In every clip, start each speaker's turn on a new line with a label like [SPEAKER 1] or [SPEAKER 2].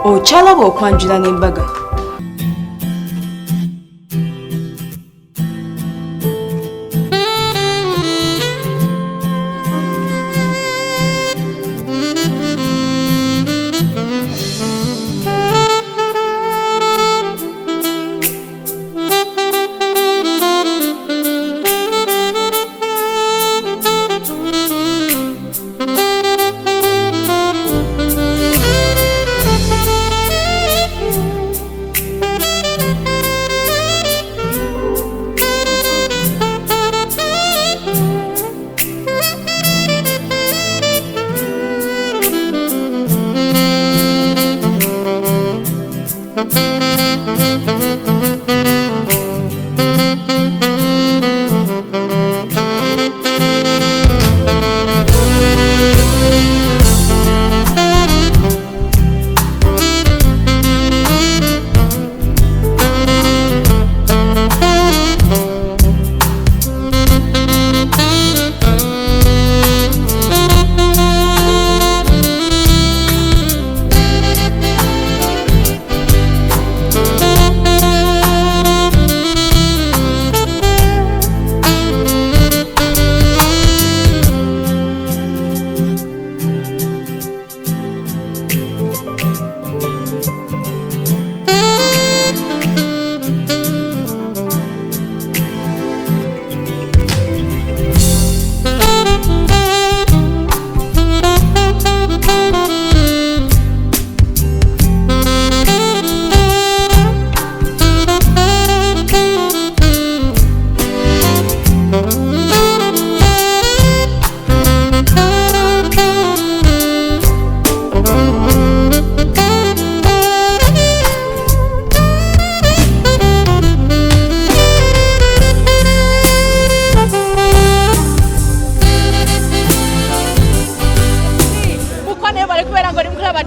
[SPEAKER 1] okyalaba okwanjula n'embaga.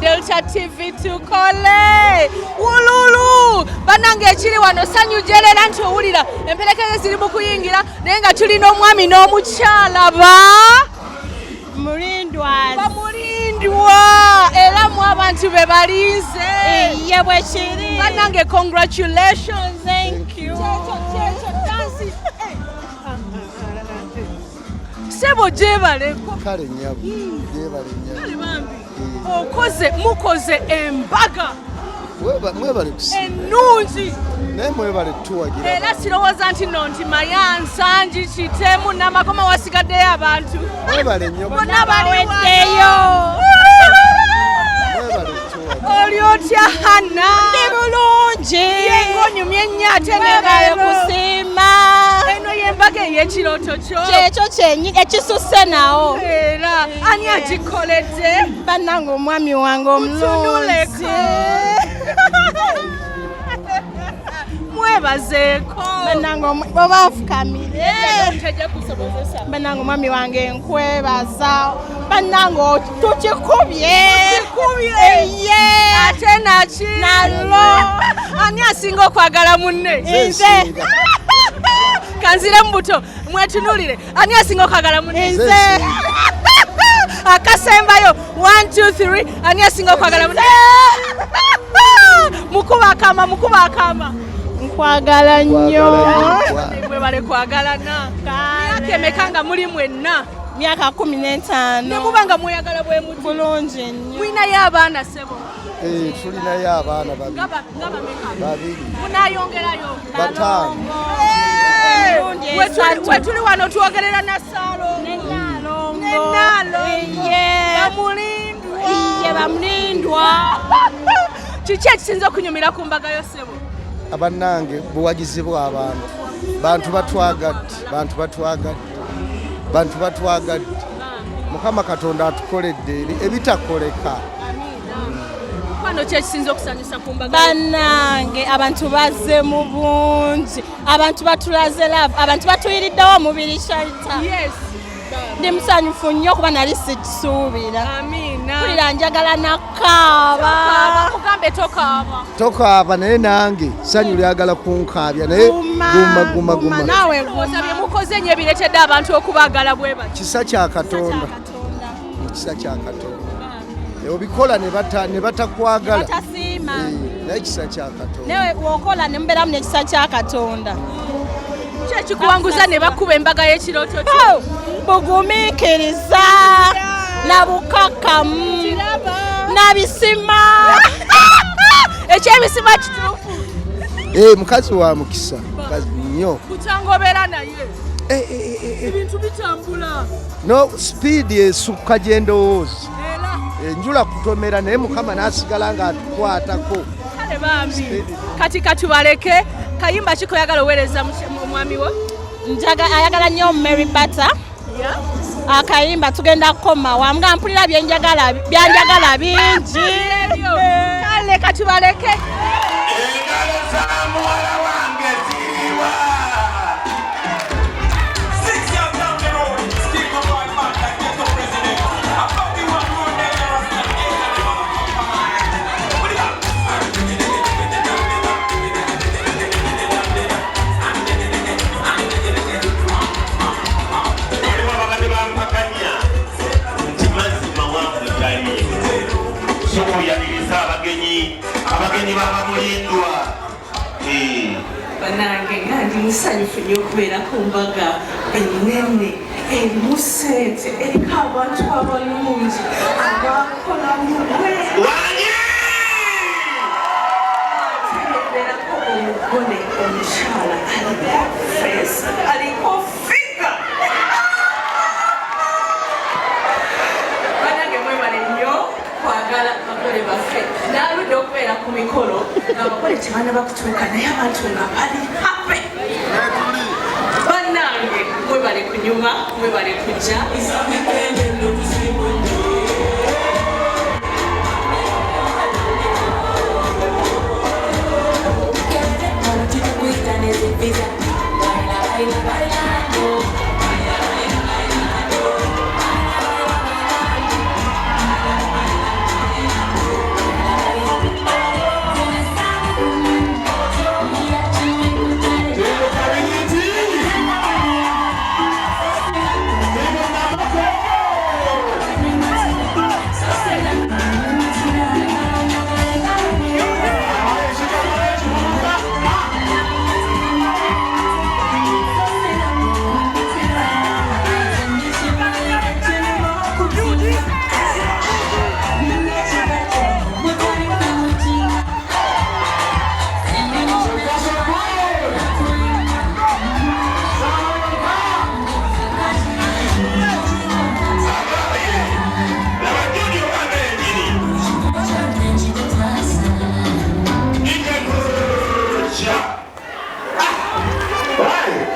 [SPEAKER 2] Delta TV tukole ululu banange ekiri wano sanyu jelera nti owulira emperekeze ziri mu kuyingira naye nga tulina omwami n'omukyala bamulindwa era mu abantu be balinze
[SPEAKER 3] ye bwe kiri
[SPEAKER 2] banange congratulations.
[SPEAKER 3] Thank you.
[SPEAKER 2] Sebo jebaleko
[SPEAKER 4] kale nyabo jebale nyabo
[SPEAKER 2] mukoze embaga
[SPEAKER 4] mwebale kusi
[SPEAKER 2] ennungi
[SPEAKER 4] naye mwebale tuwagira
[SPEAKER 2] era sirowooza nti no nti mayansangi kitemu n'amakoma wasigaddeyo abantu
[SPEAKER 4] mwebale nnyo
[SPEAKER 2] bonna baweddeyo
[SPEAKER 4] mwebale tuwagira
[SPEAKER 2] oli otya Hana
[SPEAKER 3] ndi bulungi
[SPEAKER 2] yengonyumye ennyo ate
[SPEAKER 3] mwebale kusiima
[SPEAKER 2] eno y'embaga ey'ekirooto kyo
[SPEAKER 3] kyekyo kyennyini ekisusse nawo
[SPEAKER 2] era ani agikoledde
[SPEAKER 3] bannange omwami wange omulungi
[SPEAKER 2] mwebazeeko
[SPEAKER 3] bannange oba nfukamire
[SPEAKER 2] tajja kusobozesa
[SPEAKER 3] bannange omwami wange nkwebaza bannange tukikubye
[SPEAKER 2] ate naki
[SPEAKER 3] nalo
[SPEAKER 2] ani asinga okwagala munne
[SPEAKER 3] nze
[SPEAKER 2] kanzire mu buto mwetunulire ani asinga okwagala munne
[SPEAKER 3] nze
[SPEAKER 2] akasembayo 1 2 3 ani asinga okwagala munne mukuba akama
[SPEAKER 3] nkwagala nnyo
[SPEAKER 2] mwe bale kwagalana myaka emeka nga muli mwenna
[SPEAKER 3] myaka 15
[SPEAKER 2] ne muba nga mweyagala bwe muti
[SPEAKER 3] bulungi nnyo
[SPEAKER 2] mwinayo abaana sebo
[SPEAKER 4] tulinayo abaana babiri
[SPEAKER 2] munayongerayo
[SPEAKER 4] 5
[SPEAKER 2] we tuli wano twogerera na Salo
[SPEAKER 3] bamulindwa
[SPEAKER 2] kiki ekisinza okunyumira ku mbaga yo sebo
[SPEAKER 4] abannange buwagizi bw'abantu bantu batwagadde Mukama Katonda atukoledde ebitakoleka
[SPEAKER 2] kwano kyekisinza okusanyusa ku mbaga
[SPEAKER 3] bannange abantu bazze mu bungi abantu batulaze love abantu batuyiriddewo omubiri shaita ndi musanyufu nnyo okuba nali sikisuubira kulira njagala nakaaba
[SPEAKER 2] kugambe
[SPEAKER 4] tokaaba naye nange sanyu lyagala kunkaabya naye guma
[SPEAKER 3] nawe
[SPEAKER 2] osabye mukoze nnyo ebiretedde abantu okubaagala bwe bati
[SPEAKER 4] kisa kya Katonda obikola ne batakwagala n'ekisa kya Katonda.
[SPEAKER 3] Newe wokola ne mbeeramu n'ekisa kya Katonda.
[SPEAKER 2] Kyekikuwanguza ne bakuba embaga y'ekirooto kyo.
[SPEAKER 3] Bugumiikiriza na bukkakkamu na bisima.
[SPEAKER 2] Ekyebisima kituufu.
[SPEAKER 4] Mukazi wa mukisa, mukazi nnyo.
[SPEAKER 2] Kutangobeera naye. Ebintu bitambula.
[SPEAKER 4] No speed esukka gye ndowooza. Enjula kutomera naye Mukama n'asigala ng'atukwatako.
[SPEAKER 2] Kale bambi. Kati katubaleke. Kayimba kiko yagala oweereza mwami wo?
[SPEAKER 3] Ayagala nnyo Mary Butter. Akayimba tugenda kukoma wambwa mpulira byanjagala bingi.
[SPEAKER 2] Kale katubaleke.
[SPEAKER 5] Engalo za muwala wange ziriwa. Abagenyi baba mulindwa.
[SPEAKER 6] Banange ndi musanyufu nnyo okubeera ku mbaga ennene erimu ssente eriko abantu abalungi abakolamu tegerako omugole omukyala aliko fesi aliko figa. Banange mwebale nnyo kwagala abagole baffe naaludde okubeera ku mikolo ng'abagole tebaana bakutuuka naye abantu nga bali hape. Bannange mwebale kunyuma mwebale kujja.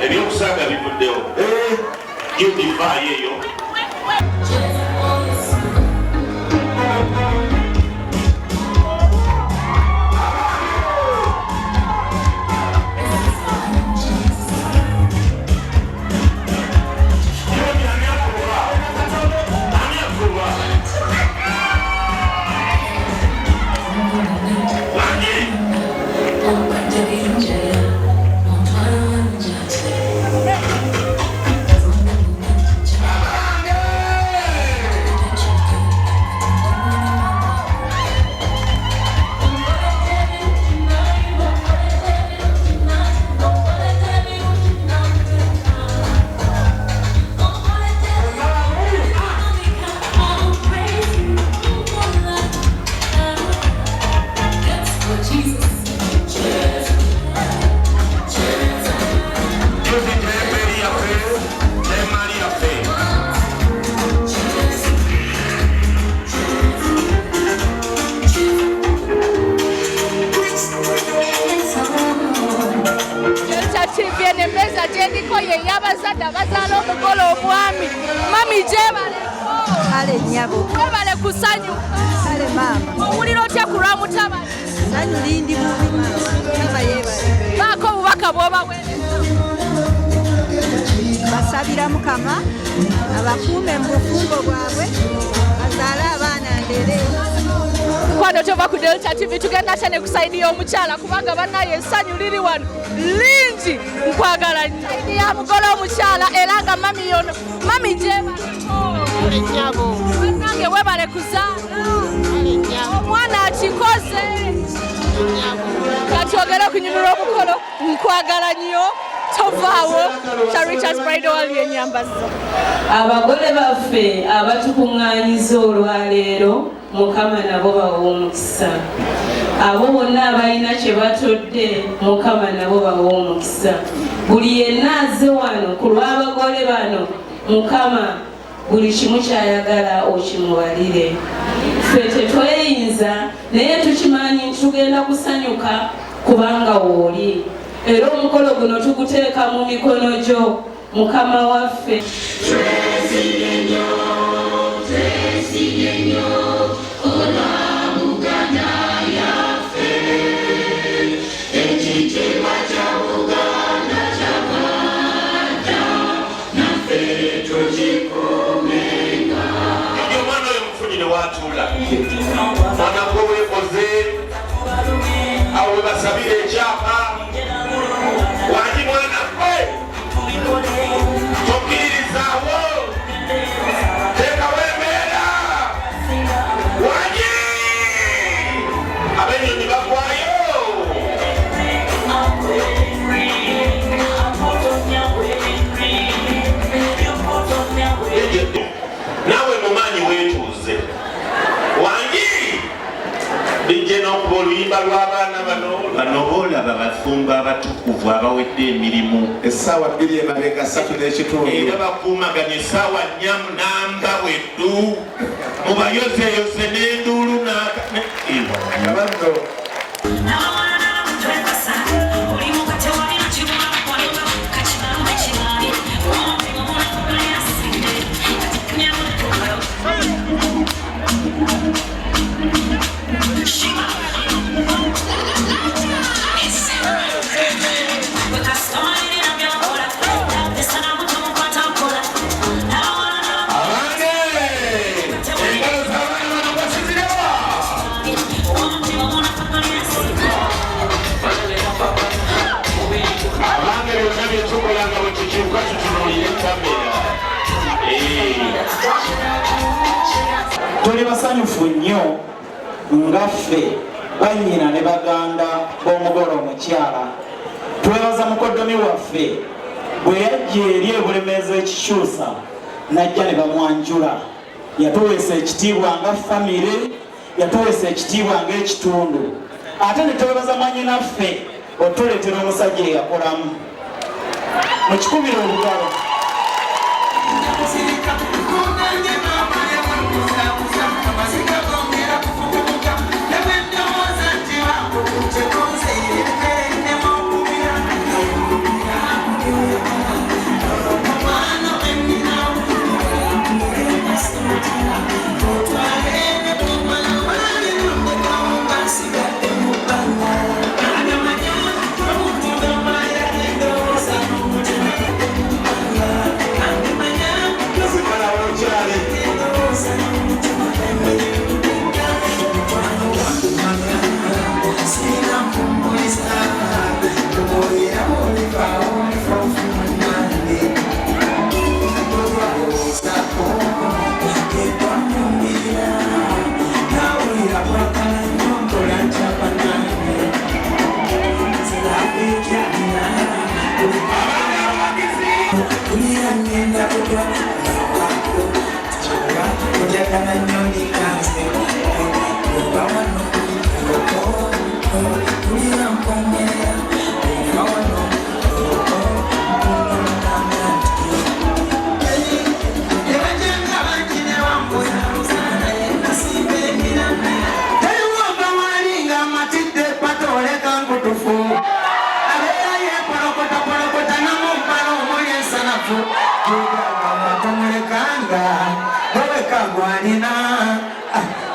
[SPEAKER 5] Ebyokusaaga bivuddewo. Yudifaayo eyo.
[SPEAKER 2] Abazadde abazaala omugole omwami mami gyebaleko
[SPEAKER 7] kale nnyabo
[SPEAKER 2] webale kusanyu
[SPEAKER 7] kale maama
[SPEAKER 2] owulira otya ku lwa mutabani
[SPEAKER 7] sanyu lindi bubi mama yeebale
[SPEAKER 2] baako obubaka bw'obaweereza
[SPEAKER 7] basabira Mukama abakuume mu bufumbo bwabwe bazaale abaana ndere
[SPEAKER 2] kwano tova ku Delta TV tugenda cyane kusaidia omukyala kubanga bannaye essanyu liri wano lingi nkwagala saidi ya mugole omukyala era nga mami yono mami gyebaleko bannange webale kuzaala omwana akikoze Oyagala okunyumirwa omukolo nkwagala nnyo tovaawo Charitas Bridal yenyambaza.
[SPEAKER 6] Abagole baffe abatukuŋŋaanyiza olwaleero Mukama nabo bawa omukisa. Abo bonna abalina kye batodde Mukama nabo bawa omukisa. Buli yenna azze wano ku lw'abagole bano Mukama buli kimu kyayagala okimubalire. Ffe tetweyinza naye tukimanyi nti tugenda kusanyuka kubanga wooli. Era omukolo guno tuguteeka mu mikono gyo Mukama waffe.
[SPEAKER 5] Mwana gwe wekoze awe basabire ekyapa wangi mwana gwe tokkiririzaawo teekawo embeera wangi abenyonyi bagwayo naawe mumaanyi weetuuze wangi bijje n'okuba oluyimba lw'abaana bano boolaba bafumbo abatukuvu abawedde emirimu
[SPEAKER 8] essaawa 2 emabega 3:3
[SPEAKER 5] era bakuumaganya essaawa 4 namba bweddu mubayozeeyoze n'enduulu n'abaddo
[SPEAKER 9] tuli basanyufu nnyo ngaffe bannyina ne baganda b'omugole omukyala. Twebaza mukoddomi waffe bwe yajja eri ebulemeezi ekikyusa najja ne bamwanjula. Yatuweesa ekitiibwa nga famire, yatuweesa ekitiibwa ng'ekitundu. Ate ne twebaza mwannyinaffe otuleetera omusajja eyakolamu. Mukikubira olugalo.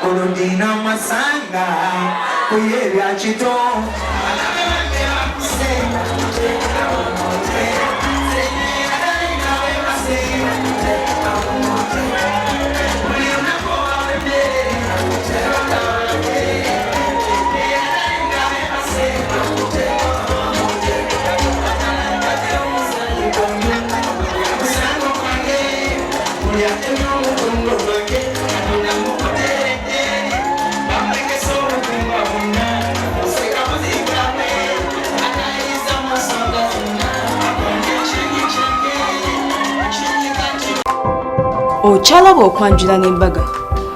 [SPEAKER 10] Olundina masanga kuyebya kito
[SPEAKER 1] okyalaba okwanjula n'embaga